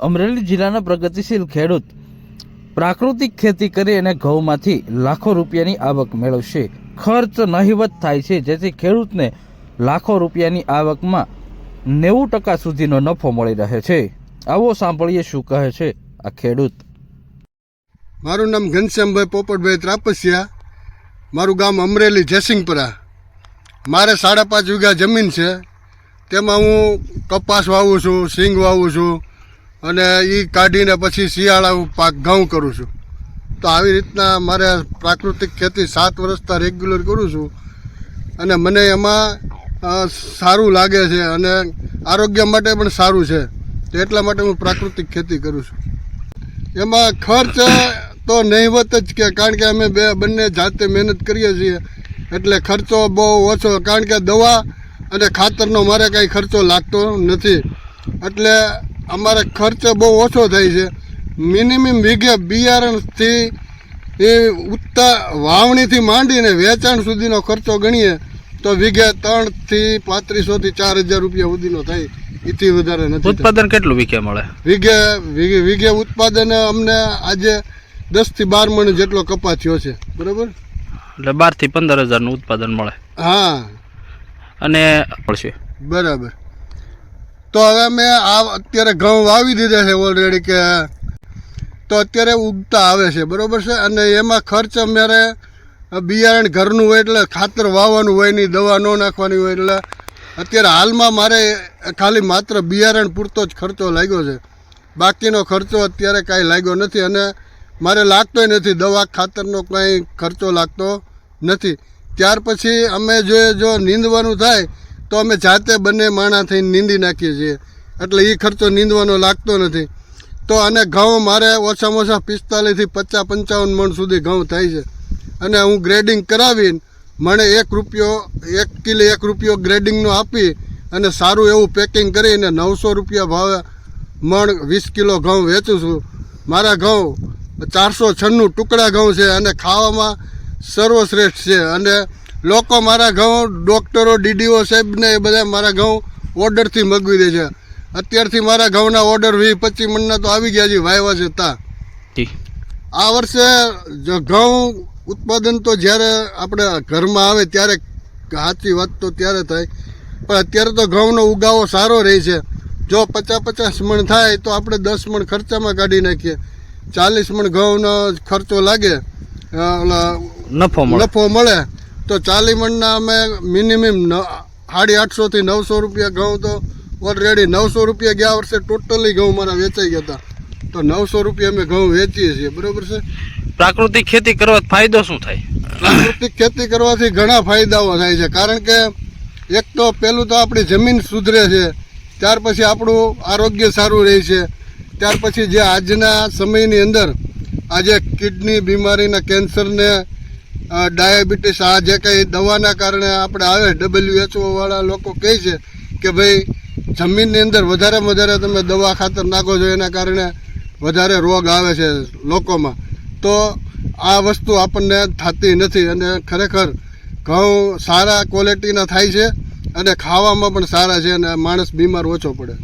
અમરેલી જિલ્લાના પ્રગતિશીલ ખેડૂત પ્રાકૃતિક ખેતી કરી અને ઘઉંમાંથી લાખો રૂપિયાની આવક મેળવશે. ખર્ચ નહિવત થાય છે, જેથી ખેડૂતને લાખો રૂપિયાની આવકમાં 90% સુધીનો નફો મળી રહે છે. આવો સાંભળીએ શું કહે છે આ ખેડૂત. મારું નામ ઘનશ્યામભાઈ પોપટભાઈ ત્રાપસિયા. મારું ગામ અમરેલી જયસિંગપરા. મારે 5.5 વીઘા જમીન છે. તેમાં હું કપાસ વાવું છું, સિંગ વાવું છું અને એ કાઢીને પછી શિયાળા પાક ઘઉં કરું છું. તો આવી રીતના મારે પ્રાકૃતિક ખેતી 7 વર્ષથી રેગ્યુલર કરું છું અને મને એમાં સારું લાગે છે અને આરોગ્ય માટે પણ સારું છે. તો એટલા માટે હું પ્રાકૃતિક ખેતી કરું છું. એમાં ખર્ચ તો નહિવત જ કે, કારણ કે અમે બંને જાતે મહેનત કરીએ છીએ એટલે ખર્ચો બહુ ઓછો, કારણ કે દવા અને ખાતરનો મારે કાંઈ ખર્ચો લાગતો નથી. એટલે અમારે ખર્ચ બહુ ઓછો થાય છે. મિનિમમ વીઘે બિયારણથી એ વાવણીથી માંડીને વેચાણ સુધીનો ખર્ચો ગણીએ તો વીઘે 3,000 થી 3,500 થી 4,000 રૂપિયા સુધીનો થાય. એથી વધારે નથી. ઉત્પાદન કેટલું વીઘે મળે? વીઘે ઉત્પાદન અમને આજે 10 થી 12 મણ જેટલો કપાસ થયો છે. બરાબર, એટલે 12 થી 15,000 નું ઉત્પાદન મળે. હા, અને મળશે. બરાબર. તો હવે મેં અત્યારે ઘઉં વાવી દીધા છે ઓલરેડી, કે તો અત્યારે ઉગતા આવે છે. બરાબર છે. અને એમાં ખર્ચ અમારે બિયારણ ઘરનું હોય એટલે ખાતર વાવવાનું હોય નહીં, દવા ન નાખવાની હોય. એટલે અત્યારે હાલમાં મારે ખાલી માત્ર બિયારણ પૂરતો જ ખર્ચો લાગ્યો છે. બાકીનો ખર્ચો અત્યારે કાંઈ લાગ્યો નથી અને મારે લાગતોય નથી. દવા ખાતરનો કાંઈ ખર્ચો લાગતો નથી. ત્યાર પછી અમે જો નીંદવાનું થાય તો અમે જાતે બંને માણા થઈને નીંદી નાખીએ છીએ, એટલે એ ખર્ચો નીંદવાનો લાગતો નથી. તો અને ઘઉં મારે ઓછામાં ઓછા 45 થી 55 મણ સુધી ઘઉં થાય છે. અને હું ગ્રેડિંગ કરાવીને મને 1 રૂપિયો ગ્રેડિંગનો આપી અને સારું એવું પેકિંગ કરીને 900 રૂપિયા ભાવે મણ 20 કિલો ઘઉં વેચું છું. મારા ઘઉં 496 ટુકડા ઘઉં છે અને ખાવામાં સર્વશ્રેષ્ઠ છે. અને લોકો મારા ઘઉં, ડૉક્ટરો, DDO સાહેબને એ બધા મારા ઘઉં ઓર્ડરથી મગવી દે છે. અત્યારથી મારા ઘઉંના ઓર્ડર 20-25 મણના તો આવી ગયા છે, વાવ્યા છે તા. આ વર્ષે ઘઉં ઉત્પાદન તો જ્યારે આપણે ઘરમાં આવે ત્યારે સાચી વાત તો ત્યારે થાય, પણ અત્યારે તો ઘઉંનો ઉગાવો સારો રહે છે. જો 50-50 મણ થાય તો આપણે 10 મણ ખર્ચામાં કાઢી નાખીએ. 40 મણ ઘઉંનો ખર્ચો લાગે, નફો મળે તો 40 મણના અમે મિનિમમ 850 થી 900 રૂપિયા ઘઉં તો ઓલરેડી 900 રૂપિયા ગયા વર્ષે ટોટલી ઘઉં મારા વેચાઈ ગયા હતા. તો 900 રૂપિયા અમે ઘઉં વેચીએ છીએ. બરાબર છે. પ્રાકૃતિક ખેતી કરવાથી ફાયદો શું થાય? પ્રાકૃતિક ખેતી કરવાથી ઘણા ફાયદાઓ થાય છે. કારણ કે એક તો પહેલું તો આપણી જમીન સુધરે છે, ત્યાર પછી આપણું આરોગ્ય સારું રહે છે. ત્યાર પછી જે આજના સમયની અંદર આજે કિડની બીમારીના, કેન્સરને, ડાયાબિટીસ, આ જે કંઈ દવાના કારણે આપણે આવે, WHO વાળા લોકો કહે છે કે ભાઈ જમીનની અંદર વધારેમાં વધારે તમે દવા ખાતર નાખો છો, એના કારણે વધારે રોગ આવે છે લોકોમાં. તો આ વસ્તુ આપણને થતી નથી અને ખરેખર ઘઉં સારા ક્વોલિટીના થાય છે અને ખાવામાં પણ સારા છે અને માણસ બીમાર ઓછો પડે.